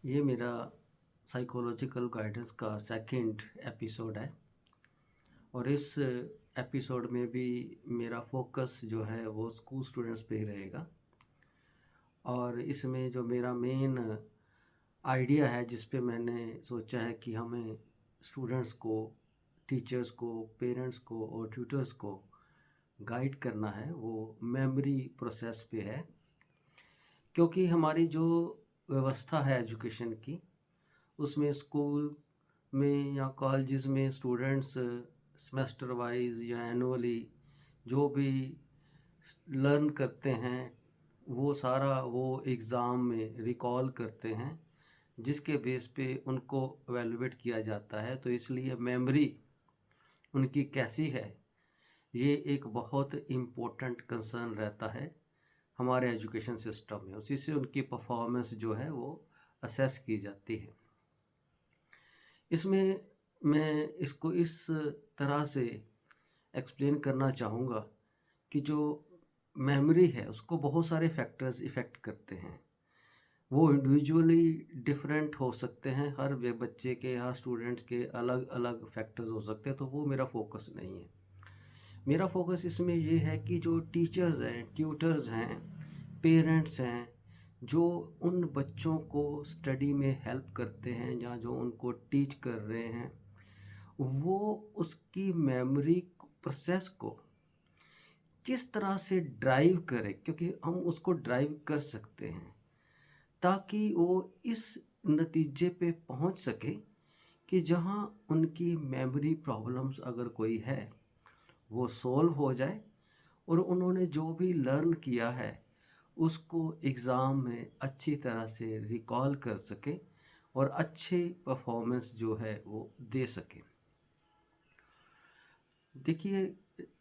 ये मेरा psychological guidance का सेकंड एपिसोड है और इस एपिसोड में भी मेरा फोकस जो है वो स्कूल स्टूडेंट्स पे ही रहेगा। और इसमें जो मेरा मेन आइडिया है जिस पे मैंने सोचा है कि हमें स्टूडेंट्स को, टीचर्स को, पेरेंट्स को और ट्यूटर्स को गाइड करना है, वो मेमोरी प्रोसेस पे है। क्योंकि हमारी जो व्यवस्था है एजुकेशन की, उसमें स्कूल में या कॉलेजेस में स्टूडेंट्स सेमेस्टर वाइज या एनुअली जो भी लर्न करते हैं वो सारा वो एग्ज़ाम में रिकॉल करते हैं, जिसके बेस पे उनको एवेलुएट किया जाता है। तो इसलिए मेमोरी उनकी कैसी है, ये एक बहुत इम्पोर्टेंट कंसर्न रहता है हमारे एजुकेशन सिस्टम में। उसी से उनकी परफॉर्मेंस जो है वो असेस की जाती है। इसमें मैं इसको इस तरह से एक्सप्लेन करना चाहूँगा कि जो मेमोरी है उसको बहुत सारे फैक्टर्स इफ़ेक्ट करते हैं। वो इंडिविजुअली डिफरेंट हो सकते हैं, हर बच्चे के, हर स्टूडेंट्स के अलग अलग फैक्टर्स हो सकते हैं। तो वो मेरा फोकस नहीं है। मेरा फोकस इसमें ये है कि जो टीचर्स हैं, ट्यूटर्स हैं, पेरेंट्स हैं, जो उन बच्चों को स्टडी में हेल्प करते हैं या जो उनको टीच कर रहे हैं, वो उसकी मेमोरी प्रोसेस को किस तरह से ड्राइव करें, क्योंकि हम उसको ड्राइव कर सकते हैं ताकि वो इस नतीजे पे पहुंच सके कि जहां उनकी मेमोरी प्रॉब्लम्स अगर कोई है वो सॉल्व हो जाए और उन्होंने जो भी लर्न किया है उसको एग्ज़ाम में अच्छी तरह से रिकॉल कर सके और अच्छी परफॉर्मेंस जो है वो दे सके। देखिए,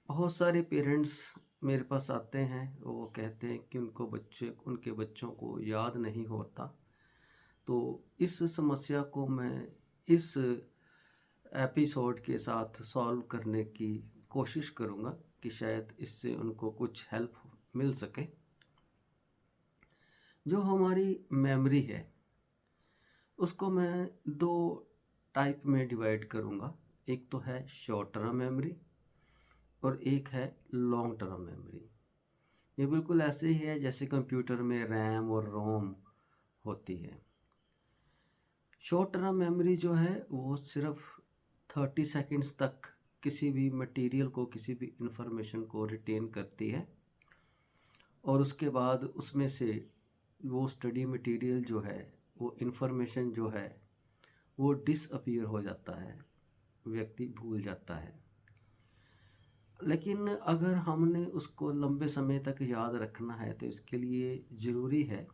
बहुत सारे पेरेंट्स मेरे पास आते हैं, वो कहते हैं कि उनके बच्चों को याद नहीं होता। तो इस समस्या को मैं इस एपिसोड के साथ सॉल्व करने की कोशिश करूँगा कि शायद इससे उनको कुछ हेल्प मिल सके। जो हमारी मेमोरी है उसको मैं दो टाइप में डिवाइड करूँगा। एक तो है शॉर्ट टर्म मेमोरी और एक है लॉन्ग टर्म मेमोरी। ये बिल्कुल ऐसे ही है जैसे कंप्यूटर में रैम और रोम होती है। शॉर्ट टर्म मेमोरी जो है वो सिर्फ 30 सेकेंड्स तक किसी भी मटेरियल को, किसी भी इंफॉर्मेशन को रिटेन करती है और उसके बाद उसमें से वो स्टडी मटेरियल जो है, वो इंफॉर्मेशन जो है वो डिसअपीयर हो जाता है, व्यक्ति भूल जाता है। लेकिन अगर हमने उसको लंबे समय तक याद रखना है तो इसके लिए ज़रूरी है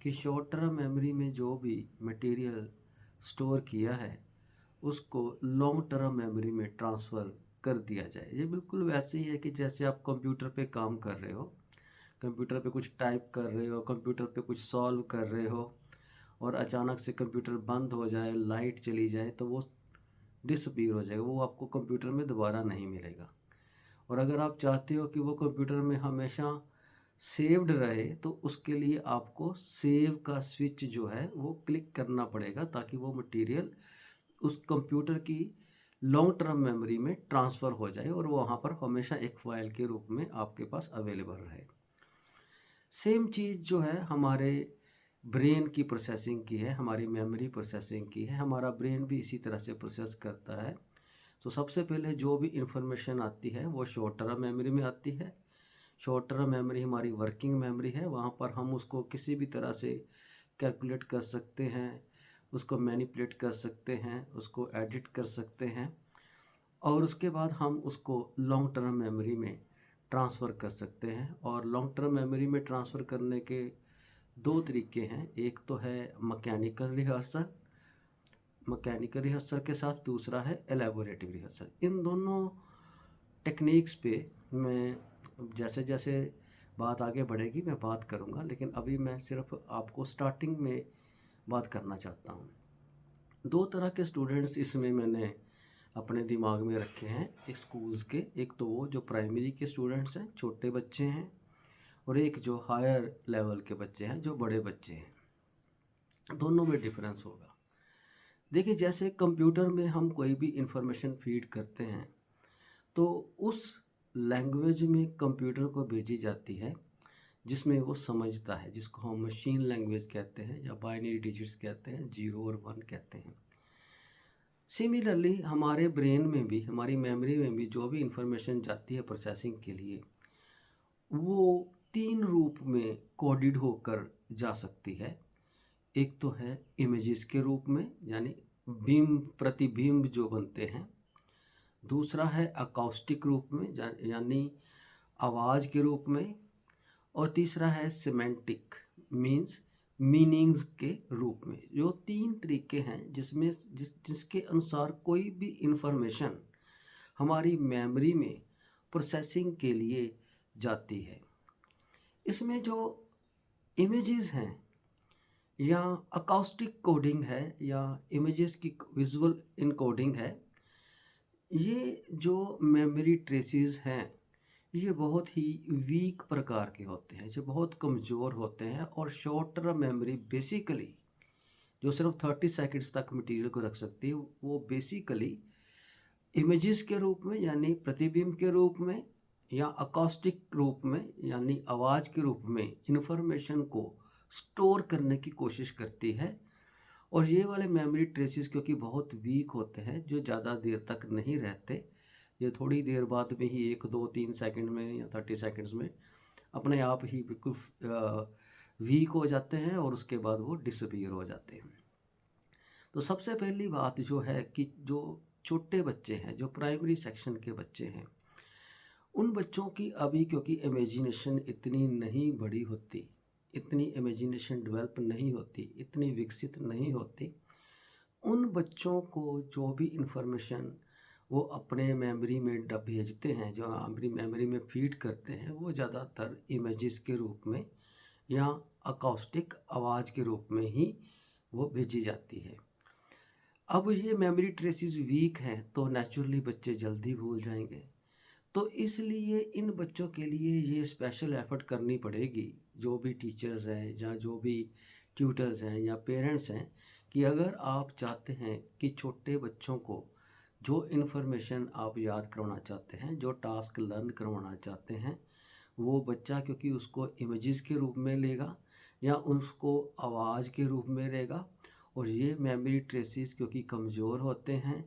कि शॉर्ट टर्म मेमोरी में जो भी मटेरियल स्टोर किया है उसको लॉन्ग टर्म मेमोरी में ट्रांसफ़र कर दिया जाए। ये बिल्कुल वैसे ही है कि जैसे आप कंप्यूटर पे काम कर रहे हो, कंप्यूटर पे कुछ टाइप कर रहे हो, कंप्यूटर पे कुछ सॉल्व कर रहे हो और अचानक से कंप्यूटर बंद हो जाए, लाइट चली जाए तो वो डिसअपीयर हो जाएगा, वो आपको कंप्यूटर में दोबारा नहीं मिलेगा। और अगर आप चाहते हो कि वो कंप्यूटर में हमेशा सेव्ड रहे तो उसके लिए आपको सेव का स्विच जो है वो क्लिक करना पड़ेगा ताकि वो मटेरियल उस कंप्यूटर की लॉन्ग टर्म मेमोरी में ट्रांसफ़र हो जाए और वो वहाँ पर हमेशा एक फ़ाइल के रूप में आपके पास अवेलेबल रहे। सेम चीज़ जो है हमारे ब्रेन की प्रोसेसिंग की है, हमारी मेमोरी प्रोसेसिंग की है। हमारा ब्रेन भी इसी तरह से प्रोसेस करता है। तो सबसे पहले जो भी इंफॉर्मेशन आती है वो शॉर्ट टर्म मेमोरी में आती है। शॉर्ट टर्म मेमोरी हमारी वर्किंग मेमोरी है, वहाँ पर हम उसको किसी भी तरह से कैलकुलेट कर सकते हैं, उसको मैनिपुलेट कर सकते हैं, उसको एडिट कर सकते हैं और उसके बाद हम उसको लॉन्ग टर्म मेमोरी में ट्रांसफ़र कर सकते हैं। और लॉन्ग टर्म मेमोरी में ट्रांसफ़र करने के दो तरीके हैं। एक तो है मैकेनिकल रिहर्सल के साथ दूसरा है एलैबोरेटिव रिहर्सल। इन दोनों टेक्निक्स पे मैं जैसे जैसे बात आगे बढ़ेगी मैं बात करूँगा, लेकिन अभी मैं सिर्फ आपको स्टार्टिंग में बात करना चाहता हूँ। दो तरह के स्टूडेंट्स इसमें मैंने अपने दिमाग में रखे हैं एक स्कूल्स के। एक तो वो जो प्राइमरी के स्टूडेंट्स हैं, छोटे बच्चे हैं, और एक जो हायर लेवल के बच्चे हैं, जो बड़े बच्चे हैं। दोनों में डिफरेंस होगा। देखिए, जैसे कंप्यूटर में हम कोई भी इंफॉर्मेशन फीड करते हैं तो उस लैंग्वेज में कंप्यूटर को भेजी जाती है जिसमें वो समझता है, जिसको हम मशीन लैंग्वेज कहते हैं या बाइनरी डिजिट्स कहते हैं, 0 और 1 कहते हैं। सिमिलरली हमारे ब्रेन में भी, हमारी मेमोरी में भी जो भी इंफॉर्मेशन जाती है प्रोसेसिंग के लिए, वो 3 रूप में कोडेड होकर जा सकती है। एक तो है इमेजेस के रूप में, यानी बिंब प्रतिबिंब जो बनते हैं। दूसरा है अकाउस्टिक रूप में, यानी आवाज़ के रूप में। और तीसरा है सिमेंटिक, मीन्स मीनिंग्स के रूप में। जो 3 तरीके हैं जिसमें जिसके अनुसार कोई भी इंफॉर्मेशन हमारी मेमोरी में प्रोसेसिंग के लिए जाती है। इसमें जो इमेजेस हैं या अकाउस्टिक कोडिंग है या इमेजेस की विजुअल इनकोडिंग है, ये जो मेमोरी ट्रेसेस हैं ये बहुत ही वीक प्रकार के होते हैं, जो बहुत कमज़ोर होते हैं। और शॉर्ट टर्म मेमोरी बेसिकली जो सिर्फ 30 सेकंड्स तक मटेरियल को रख सकती है, वो बेसिकली इमेजेस के रूप में यानी प्रतिबिंब के रूप में या अकाउस्टिक रूप में यानी आवाज़ के रूप में इंफॉर्मेशन को स्टोर करने की कोशिश करती है। और ये वाले मेमोरी ट्रेसेस क्योंकि बहुत वीक होते हैं, जो ज़्यादा देर तक नहीं रहते, ये थोड़ी देर बाद में ही 1 2 3 सेकंड में या 30 सेकंड्स में अपने आप ही बिल्कुल वीक हो जाते हैं और उसके बाद वो डिसअपीयर हो जाते हैं। तो सबसे पहली बात जो है कि जो छोटे बच्चे हैं, जो प्राइमरी सेक्शन के बच्चे हैं, उन बच्चों की अभी क्योंकि इमेजिनेशन इतनी नहीं बड़ी होती, इतनी इमेजिनेशन डेवलप नहीं होती, इतनी विकसित नहीं होती, उन बच्चों को जो भी इंफॉर्मेशन वो अपने मेमोरी में भेजते हैं, जो अपनी मेमोरी में फीड करते हैं, वो ज़्यादातर इमेजेस के रूप में या अकाउस्टिक आवाज़ के रूप में ही वो भेजी जाती है। अब ये मेमोरी ट्रेसेस वीक हैं तो नेचुरली बच्चे जल्दी भूल जाएंगे। तो इसलिए इन बच्चों के लिए ये स्पेशल एफर्ट करनी पड़ेगी, जो भी टीचर्स हैं या जो भी ट्यूटर्स हैं या पेरेंट्स हैं, कि अगर आप चाहते हैं कि छोटे बच्चों को जो इन्फॉर्मेशन आप याद करवाना चाहते हैं, जो टास्क लर्न करवाना चाहते हैं, वो बच्चा क्योंकि उसको इमेजेस के रूप में लेगा या उसको आवाज़ के रूप में लेगा। और ये मेमोरी ट्रेसेस क्योंकि कमज़ोर होते हैं,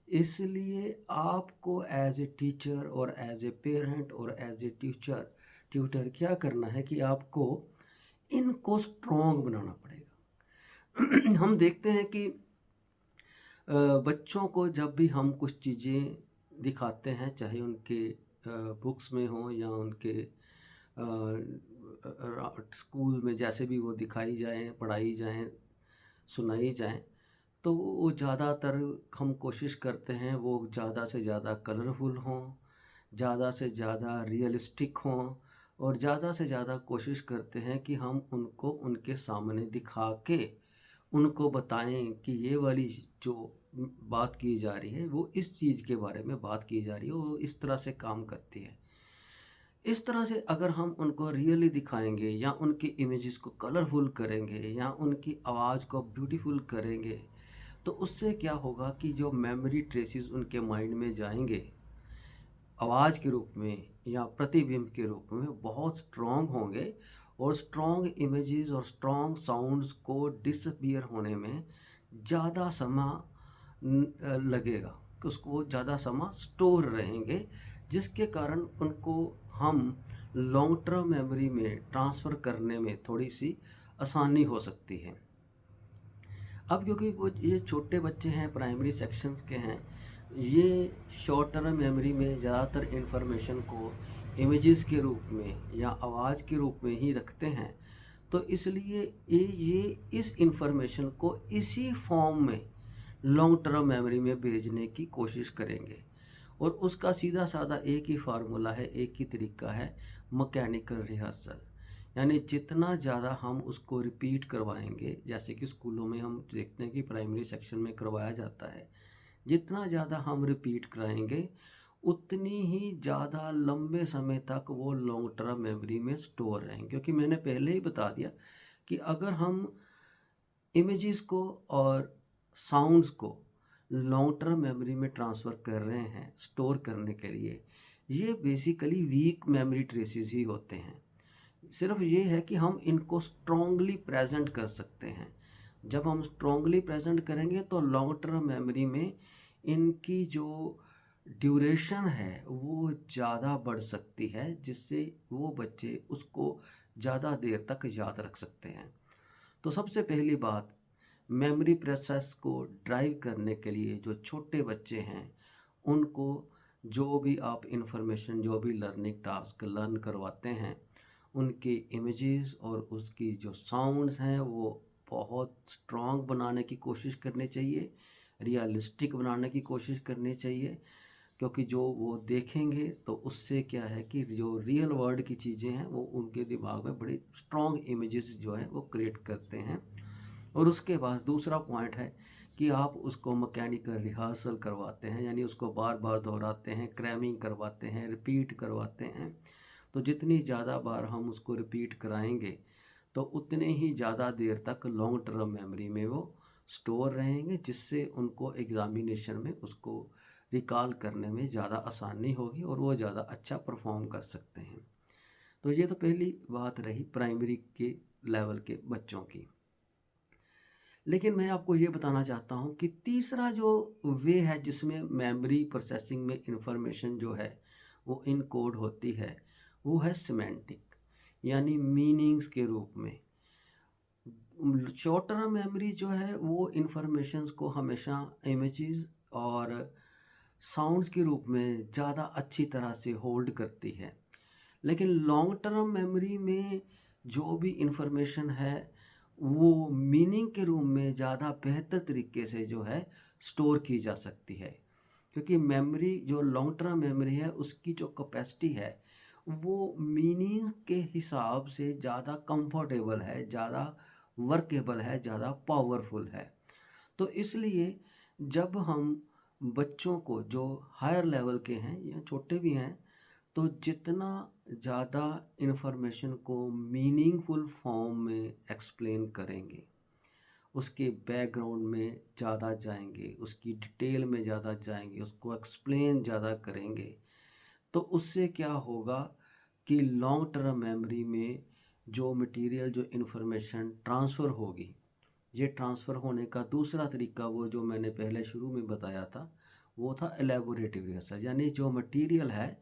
इसलिए आपको एज ए टीचर और एज ए पेरेंट और एज ए ट्यूटर क्या करना है कि आपको इनको स्ट्रॉन्ग बनाना पड़ेगा। हम देखते हैं कि बच्चों को जब भी हम कुछ चीज़ें दिखाते हैं, चाहे उनके बुक्स में हो या उनके स्कूल में जैसे भी वो दिखाई जाएं, पढ़ाई जाएं, सुनाई जाएं, तो वो ज़्यादातर हम कोशिश करते हैं वो ज़्यादा से ज़्यादा कलरफुल हों, ज़्यादा से ज़्यादा रियलिस्टिक हों, और ज़्यादा से ज़्यादा कोशिश करते हैं कि हम उनको उनके सामने दिखा के उनको बताएं कि ये वाली जो बात की जा रही है वो इस चीज़ के बारे में बात की जा रही है, वो इस तरह से काम करती है। इस तरह से अगर हम उनको रियली दिखाएंगे या उनकी इमेजेस को कलरफुल करेंगे या उनकी आवाज़ को ब्यूटीफुल करेंगे, तो उससे क्या होगा कि जो मेमोरी ट्रेसेस उनके माइंड में जाएंगे आवाज़ के रूप में या प्रतिबिंब के रूप में, बहुत स्ट्रॉन्ग होंगे। और स्ट्रॉन्ग इमेजेस और स्ट्रॉन्ग साउंड्स को डिसअपीयर होने में ज़्यादा समय लगेगा, कि उसको ज़्यादा समय स्टोर रहेंगे, जिसके कारण उनको हम लॉन्ग टर्म मेमोरी में ट्रांसफ़र करने में थोड़ी सी आसानी हो सकती है। अब क्योंकि वो ये छोटे बच्चे हैं, प्राइमरी सेक्शंस के हैं, ये शॉर्ट टर्म मेमोरी में ज़्यादातर इन्फॉर्मेशन को इमेजेस के रूप में या आवाज़ के रूप में ही रखते हैं। तो इसलिए ये इस इन्फॉर्मेशन को इसी फॉर्म में लॉन्ग टर्म मेमोरी में भेजने की कोशिश करेंगे। और उसका सीधा साधा एक ही फार्मूला है, एक ही तरीका है, मैकेनिकल रिहर्सल। यानी जितना ज़्यादा हम उसको रिपीट करवाएंगे, जैसे कि स्कूलों में हम देखते हैं कि प्राइमरी सेक्शन में करवाया जाता है, जितना ज़्यादा हम रिपीट कराएंगे उतनी ही ज़्यादा लंबे समय तक वो लॉन्ग टर्म मेमोरी में स्टोर रहेंगे। क्योंकि मैंने पहले ही बता दिया कि अगर हम इमेजेस को और साउंड्स को लॉन्ग टर्म मेमोरी में ट्रांसफ़र कर रहे हैं स्टोर करने के लिए, ये बेसिकली वीक मेमोरी ट्रेसेस ही होते हैं। सिर्फ ये है कि हम इनको स्ट्रांगली प्रेजेंट कर सकते हैं। जब हम स्ट्रांगली प्रेजेंट करेंगे तो लॉन्ग टर्म मेमोरी में इनकी जो ड्यूरेशन है वो ज़्यादा बढ़ सकती है, जिससे वो बच्चे उसको ज़्यादा देर तक याद रख सकते हैं। तो सबसे पहली बात, मेमोरी प्रोसेस को ड्राइव करने के लिए जो छोटे बच्चे हैं उनको जो भी आप इंफॉर्मेशन, जो भी लर्निंग टास्क लर्न करवाते हैं, उनके इमेजेस और उसकी जो साउंड्स हैं वो बहुत स्ट्रॉन्ग बनाने की कोशिश करनी चाहिए, रियलिस्टिक बनाने की कोशिश करनी चाहिए। क्योंकि जो वो देखेंगे तो उससे क्या है कि जो रियल वर्ल्ड की चीज़ें हैं वो उनके दिमाग में बड़ी स्ट्रॉन्ग इमेजेस जो है वो क्रिएट करते हैं। और उसके बाद दूसरा पॉइंट है कि आप उसको मैकेनिकल रिहर्सल करवाते हैं, यानी उसको बार बार दोहराते हैं, क्रैमिंग करवाते हैं, रिपीट करवाते हैं। तो जितनी ज़्यादा बार हम उसको रिपीट कराएंगे तो उतने ही ज़्यादा देर तक लॉन्ग टर्म मेमोरी में वो स्टोर रहेंगे, जिससे उनको एग्ज़ामिनेशन में उसको रिकॉल करने में ज़्यादा आसानी होगी और वो ज़्यादा अच्छा परफॉर्म कर सकते हैं। तो ये तो पहली बात रही प्राइमरी के लेवल के बच्चों की। लेकिन मैं आपको ये बताना चाहता हूँ कि तीसरा जो वे है जिसमें मेमोरी प्रोसेसिंग में इंफॉर्मेशन जो है वो इनकोड होती है, वो है सिमेंटिक, यानी मीनिंग्स के रूप में। शॉर्ट टर्म मेमोरी जो है वो इंफॉर्मेशंस को हमेशा इमेजेस और साउंड्स के रूप में ज़्यादा अच्छी तरह से होल्ड करती है। लेकिन लॉन्ग टर्म मेमोरी में जो भी इंफॉर्मेशन है वो मीनिंग के रूप में ज़्यादा बेहतर तरीके से जो है स्टोर की जा सकती है। क्योंकि मेमोरी, जो लॉन्ग टर्म मेमोरी है, उसकी जो कैपेसिटी है वो मीनिंग के हिसाब से ज़्यादा कंफर्टेबल है, ज़्यादा वर्केबल है, ज़्यादा पावरफुल है। तो इसलिए जब हम बच्चों को जो हायर लेवल के हैं या छोटे भी हैं, तो जितना ज़्यादा इन्फॉर्मेशन को मीनिंगफुल फॉर्म में एक्सप्लेन करेंगे, उसके बैकग्राउंड में ज़्यादा जाएंगे, उसकी डिटेल में ज़्यादा जाएंगे, उसको एक्सप्लेन ज़्यादा करेंगे, तो उससे क्या होगा कि लॉन्ग टर्म मेमोरी में जो मटेरियल, जो इन्फॉर्मेशन ट्रांसफ़र होगी, ये ट्रांसफ़र होने का दूसरा तरीका वो जो मैंने पहले शुरू में बताया था, वो था एलेबोरेटिव रिहर्सल। यानी जो मटेरियल है,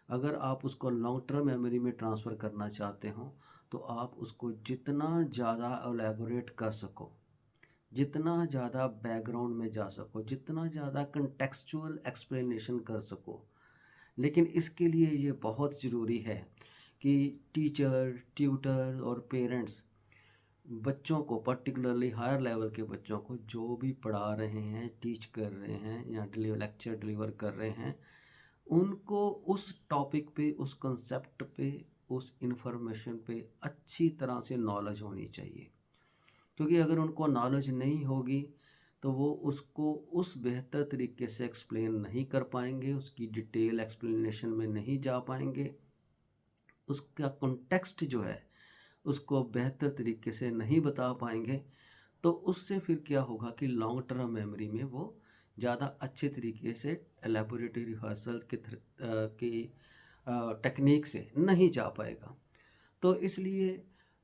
अगर आप उसको लॉन्ग टर्म मेमोरी में ट्रांसफ़र करना चाहते हो तो आप उसको जितना ज़्यादा एलेबोरेट कर सको, जितना ज़्यादा बैकग्राउंड में जा सको, जितना ज़्यादा कंटेक्सचुअल एक्सप्लेनेशन कर सको। लेकिन इसके लिए ये बहुत ज़रूरी है कि टीचर, ट्यूटर और पेरेंट्स बच्चों को, पर्टिकुलरली हायर लेवल के बच्चों को जो भी पढ़ा रहे हैं, टीच कर रहे हैं या लेक्चर डिलीवर कर रहे हैं, उनको उस टॉपिक पे, उस कंसेप्ट पे, उस इंफॉर्मेशन पे अच्छी तरह से नॉलेज होनी चाहिए। क्योंकि अगर उनको नॉलेज नहीं होगी तो वो उसको उस बेहतर तरीके से एक्सप्लेन नहीं कर पाएंगे, उसकी डिटेल एक्सप्लेनेशन में नहीं जा पाएंगे, उसका कॉन्टेक्स्ट जो है उसको बेहतर तरीके से नहीं बता पाएंगे। तो उससे फिर क्या होगा कि लॉन्ग टर्म मेमोरी में वो ज़्यादा अच्छे तरीके से एलेबोरेटरी रिहर्सल की टेक्निक से नहीं जा पाएगा। तो इसलिए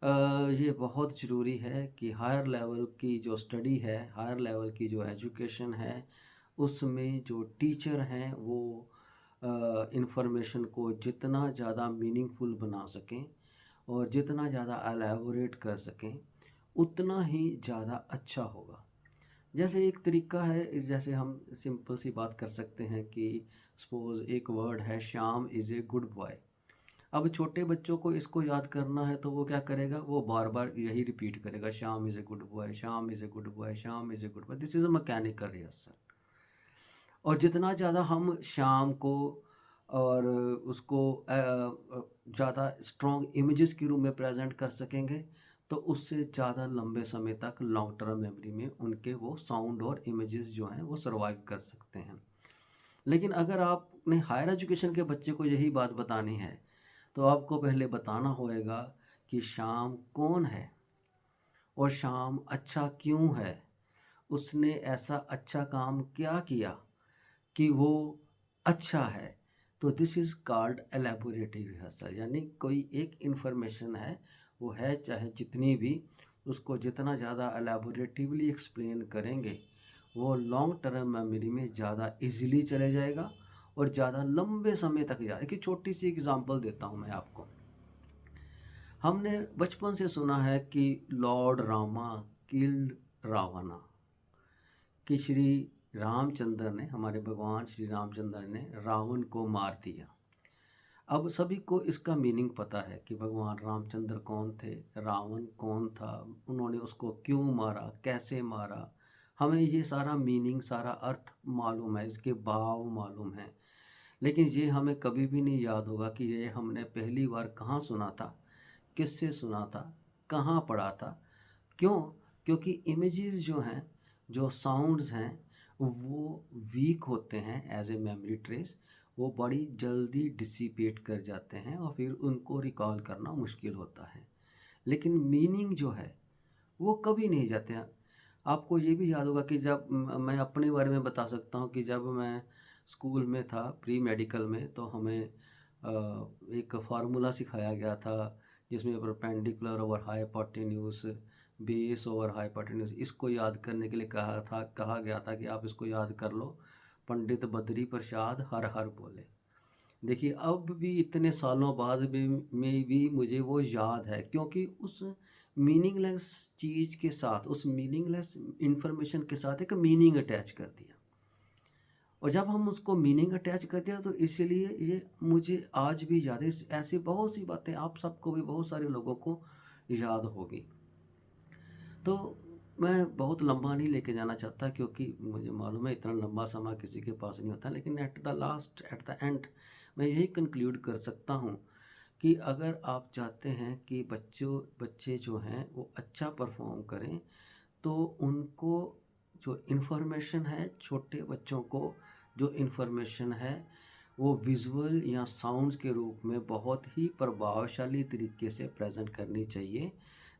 ये बहुत ज़रूरी है कि हायर लेवल की जो स्टडी है, हायर लेवल की जो एजुकेशन है, उसमें जो टीचर हैं वो इंफॉर्मेशन को जितना ज़्यादा मीनिंगफुल बना सकें और जितना ज़्यादा एलेबोरेट कर सकें, उतना ही ज़्यादा अच्छा होगा। जैसे एक तरीका है, जैसे हम सिंपल सी बात कर सकते हैं कि सपोज़ एक वर्ड है, Shyam is a good boy. अब छोटे बच्चों को इसको याद करना है तो वो क्या करेगा, वो बार बार यही रिपीट करेगा, Shyam is a good boy, Shyam is a good boy, Shyam is a good boy. This is a mechanical rehearsal. और जितना ज़्यादा हम शाम को और उसको ज़्यादा स्ट्रॉन्ग इमेजेस के रूप में प्रेजेंट कर सकेंगे, तो उससे ज़्यादा लंबे समय तक लॉन्ग टर्म मेमोरी में उनके वो साउंड और इमेजेस जो हैं वो सर्वाइव कर सकते हैं। लेकिन अगर आपने हायर एजुकेशन के बच्चे को यही बात बतानी है तो आपको पहले बताना होगा कि श्याम कौन है, और शाम अच्छा क्यों है, उसने ऐसा अच्छा काम क्या किया कि वो अच्छा है। तो दिस इज़ कॉल्ड एलैबोरेटिव रिहर्सल, यानी कोई एक इन्फॉर्मेशन है, वो है चाहे जितनी भी, उसको जितना ज़्यादा एलैबोरेटिवली एक्सप्लेन करेंगे वो लॉन्ग टर्म मेमोरी में ज़्यादा इजीली चले जाएगा और ज़्यादा लंबे समय तक जाए। एक छोटी सी एग्जांपल देता हूँ मैं आपको। हमने बचपन से सुना है कि लॉर्ड रामा किल्ड रावणा, कि श्री रामचंद्र ने, हमारे भगवान श्री रामचंद्र ने रावण को मार दिया। अब सभी को इसका मीनिंग पता है कि भगवान रामचंद्र कौन थे, रावण कौन था, उन्होंने उसको क्यों मारा, कैसे मारा। हमें ये सारा मीनिंग, सारा अर्थ मालूम है, इसके भाव मालूम है। लेकिन ये हमें कभी भी नहीं याद होगा कि ये हमने पहली बार कहाँ सुना था, किससे सुना था, कहाँ पढ़ा था। क्यों? क्योंकि इमेजेस जो हैं, जो साउंड्स हैं, वो वीक होते हैं एज ए मेमोरी ट्रेस। वो बड़ी जल्दी डिसिपेट कर जाते हैं और फिर उनको रिकॉल करना मुश्किल होता है। लेकिन मीनिंग जो है वो कभी नहीं जाते हैं। आपको ये भी याद होगा कि जब मैं अपने बारे में बता सकता हूँ कि जब मैं स्कूल में था, प्री मेडिकल में, तो हमें एक फार्मूला सिखाया गया था जिसमें perpendicular over hypotenuse, base over hypotenuse, इसको याद करने के लिए कहा गया था कि आप इसको याद कर लो। पंडित बद्री प्रसाद हर हर बोले। देखिए अब भी इतने सालों बाद भी में भी मुझे वो याद है, क्योंकि उस मीनिंगलेस चीज़ के साथ, उस मीनिंगलेस इंफॉर्मेशन के साथ एक मीनिंग अटैच कर दिया। और जब हम उसको मीनिंग अटैच कर दिया तो इसीलिए ये मुझे आज भी याद है। ऐसी बहुत सी बातें आप सबको भी, बहुत सारे लोगों को याद होगी। तो मैं बहुत लंबा नहीं लेके जाना चाहता, क्योंकि मुझे मालूम है इतना लंबा समय किसी के पास नहीं होता। लेकिन एट द एंड मैं यही कंक्लूड कर सकता हूँ कि अगर आप चाहते हैं कि बच्चे जो हैं वो अच्छा परफॉर्म करें, तो उनको जो इन्फॉर्मेशन है, छोटे बच्चों को जो इन्फॉर्मेशन है वो विजुअल या साउंड्स के रूप में बहुत ही प्रभावशाली तरीके से प्रेजेंट करनी चाहिए,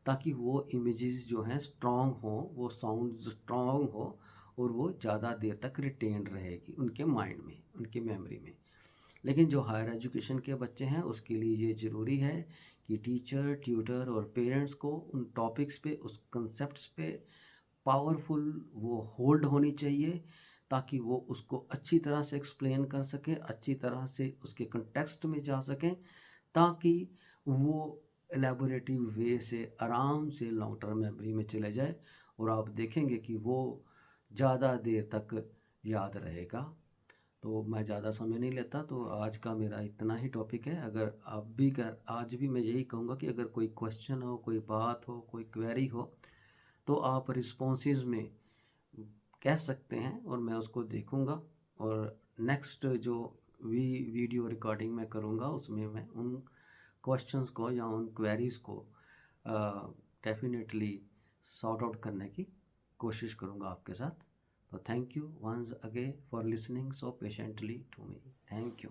ताकि वो इमेजेस जो हैं स्ट्रॉन्ग हो, वो साउंड स्ट्रॉन्ग हो और वो ज़्यादा देर तक रिटेन रहेगी उनके माइंड में, उनकी मेमोरी में। लेकिन जो हायर एजुकेशन के बच्चे हैं उसके लिए ये ज़रूरी है कि टीचर, ट्यूटर और पेरेंट्स को उन टॉपिक्स पे, उस कंसेप्ट्स पे पावरफुल वो होल्ड होनी चाहिए, ताकि वो उसको अच्छी तरह से एक्सप्लेन कर सकें, अच्छी तरह से उसके कंटेक्स्ट में जा सकें, ताकि वो एलेबोरेटिव वे से आराम से लॉन्ग टर्म मेमोरी में चले जाए और आप देखेंगे कि वो ज़्यादा देर तक याद रहेगा। तो मैं ज़्यादा समय नहीं लेता, तो आज का मेरा इतना ही टॉपिक है। अगर आप भी आज भी मैं यही कहूँगा कि अगर कोई क्वेश्चन हो, कोई बात हो, कोई क्वेरी हो, तो आप रिस्पॉन्सेज में कह सकते हैं और मैं उसको देखूंगा। और नेक्स्ट जो वीडियो रिकॉर्डिंग मैं करूंगा उसमें मैं उन क्वेश्चंस को या उन क्वेरीज को डेफिनेटली सॉर्ट आउट करने की कोशिश करूंगा आपके साथ। तो thank you once again for listening so patiently to me. Thank you.